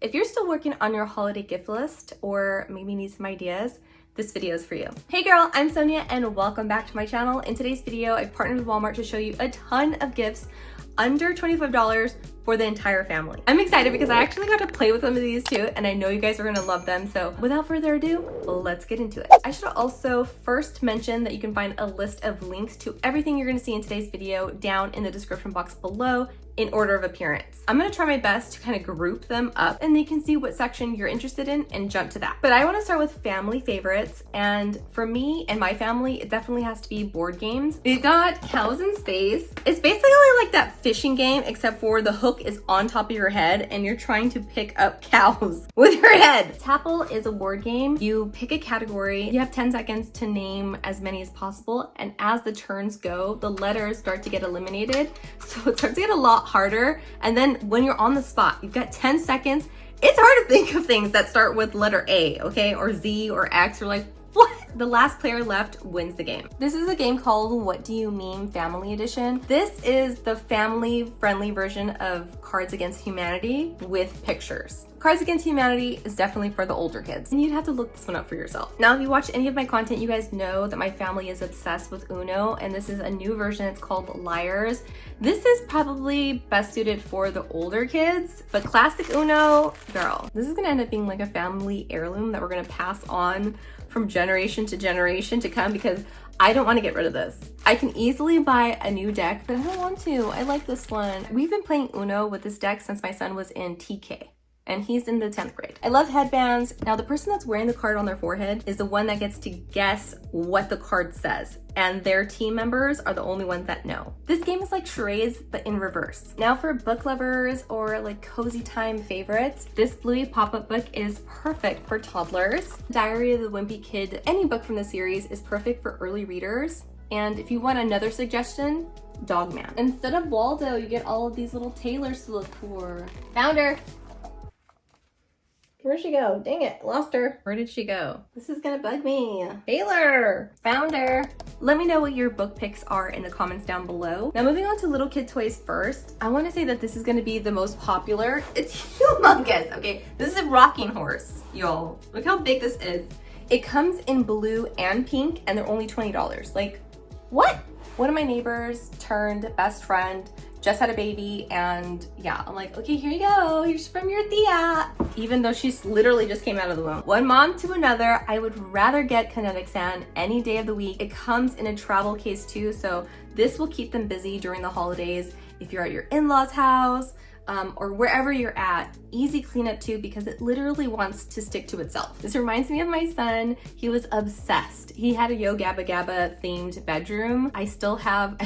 If you're still working on your holiday gift list or maybe need some ideas, this video is for you. Hey girl, I'm Sonia and welcome back to my channel. In today's video, I've partnered with Walmart to show you a ton of gifts under $25 for the entire family. I'm excited because I actually got to play with some of these too, and I know you guys are gonna love them. So without further ado, let's get into it. I should also first mention that you can find a list of links to everything you're gonna see in today's video down in the description box below in order of appearance. I'm gonna try my best to kind of group them up and you can see what section you're interested in and jump to that. But I wanna start with family favorites, and for me and my family, it definitely has to be board games. We've got Cows in Space. It's basically like that fishing game, except for the hook is on top of your head and you're trying to pick up cows with your head. Tapple is a board game. You pick a category, you have 10 seconds to name as many as possible, and as the turns go, the letters start to get eliminated. So it starts to get a lot harder, and then when you're on the spot, you've got 10 seconds. It's hard to think of things that start with letter A, okay, or Z or X, or like, what? The last player left wins the game. This is a game called What Do You Meme Family Edition. This is the family-friendly version of Cards Against Humanity with pictures. Cards Against Humanity is definitely for the older kids, and you'd have to look this one up for yourself. Now, if you watch any of my content, you guys know that my family is obsessed with Uno, and this is a new version. It's called Liars. This is probably best suited for the older kids, but classic Uno, girl, this is gonna end up being like a family heirloom that we're gonna pass on from generation to generation to come, because I don't want to get rid of this. I can easily buy a new deck, but I don't want to. I like this one. We've been playing Uno with this deck since my son was in TK, and he's in the 10th grade. I love Hedbanz. Now, the person that's wearing the card on their forehead is the one that gets to guess what the card says, and their team members are the only ones that know. This game is like charades, but in reverse. Now, for book lovers or like cozy time favorites, this Bluey pop-up book is perfect for toddlers. Diary of the Wimpy Kid, any book from the series is perfect for early readers. And if you want another suggestion, Dogman. Instead of Waldo, you get all of these little tailors to look for. Found her. Where'd she go? Dang it, lost her. Where did she go? This is gonna bug me. Taylor, found her. Let me know what your book picks are in the comments down below. Now, moving on to little kid toys first, I wanna say that this is gonna be the most popular. It's humongous, okay? This is a rocking horse, y'all. Look how big this is. It comes in blue and pink, and they're only $20. Like, what? One of my neighbors turned best friend, just had a baby, and yeah, I'm like, okay, here you go, here's from your tia, even though she's literally just came out of the womb. One mom to another, I would rather get kinetic sand any day of the week. It comes in a travel case too, so this will keep them busy during the holidays. If you're at your in-laws house, or wherever you're at, easy cleanup too, because it literally wants to stick to itself. This reminds me of my son. He was obsessed. He had a Yo Gabba Gabba themed bedroom. I still have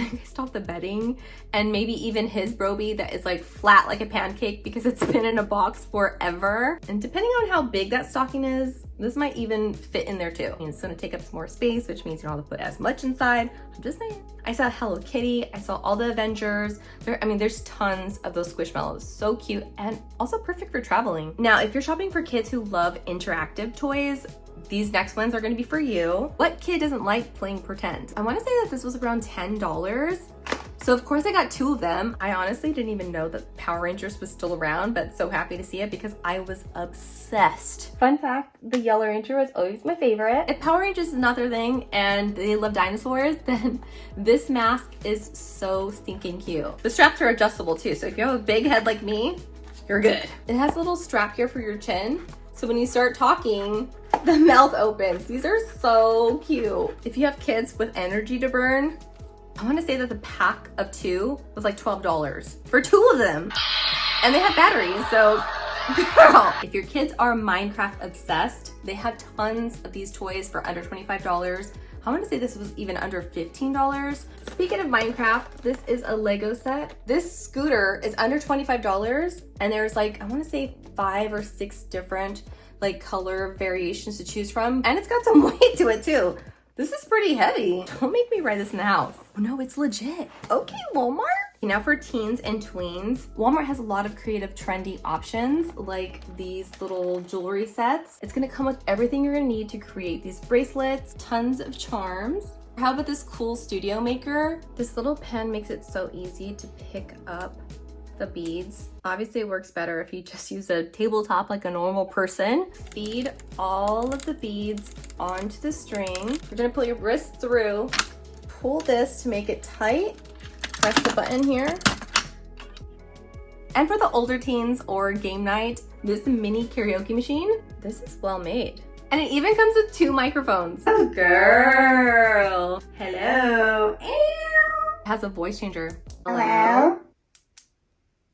the bedding, and maybe even his Broby that is like flat like a pancake because it's been in a box forever. And depending on how big that stocking is, this might even fit in there too. It's gonna take up some more space, which means you don't have to put as much inside. I'm just saying. I saw Hello Kitty, I saw all the Avengers. There's tons of those Squishmallows. So cute, and also perfect for traveling. Now, if you're shopping for kids who love interactive toys, these next ones are gonna be for you. What kid doesn't like playing pretend? I wanna say that this was around $10. So of course I got two of them. I honestly didn't even know that Power Rangers was still around, but so happy to see it because I was obsessed. Fun fact, the Yellow Ranger was always my favorite. If Power Rangers is not their thing and they love dinosaurs, then this mask is so stinking cute. The straps are adjustable too, so if you have a big head like me, you're good. It has a little strap here for your chin, so when you start talking, the mouth opens. These are so cute. If you have kids with energy to burn, I want to say that the pack of two was like $12 for two of them. And they have batteries, so girl. If your kids are Minecraft obsessed, they have tons of these toys for under $25. I want to say this was even under $15. Speaking of Minecraft, this is a Lego set. This scooter is under $25, and there's like, I want to say 5 or 6 different like color variations to choose from. And it's got some weight to it too. This is pretty heavy. Don't make me ride this in the house. Oh no, it's legit. Okay, Walmart. Now for teens and tweens, Walmart has a lot of creative, trendy options like these little jewelry sets. It's gonna come with everything you're gonna need to create these bracelets, tons of charms. How about this cool studio maker? This little pen makes it so easy to pick up the beads. Obviously it works better if you just use a tabletop like a normal person. Feed all of the beads onto the string. You're gonna put your wrist through, pull this to make it tight, press the button here. And for the older teens or game night, this mini karaoke machine, this is well made. And it even comes with 2 microphones. Oh girl. Hello. It has a voice changer. Hello.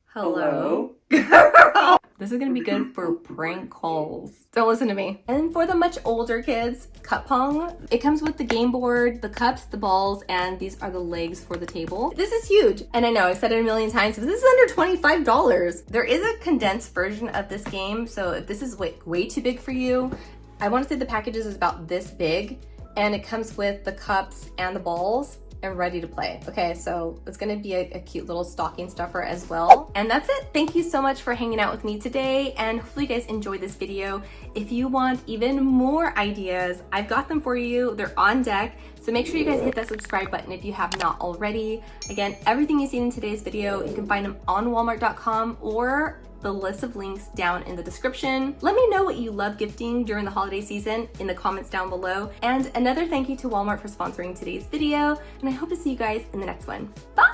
Hello. This is gonna be good for prank calls. Don't listen to me. And for the much older kids, cup pong. It comes with the game board, the cups, the balls, and these are the legs for the table. This is huge. And I know I've said it a million times, but this is under $25. There is a condensed version of this game. So if this is way too big for you, I wanna say the packages is about this big, and it comes with the cups and the balls and ready to play. Okay, so it's gonna be a cute little stocking stuffer as well. And that's it. Thank you so much for hanging out with me today, and hopefully you guys enjoyed this video. If you want even more ideas, I've got them for you. They're on deck. So make sure you guys hit that subscribe button if you have not already. Again, everything you've seen in today's video, you can find them on walmart.com or the list of links down in the description. Let me know what you love gifting during the holiday season in the comments down below. And another thank you to Walmart for sponsoring today's video. And I hope to see you guys in the next one. Bye!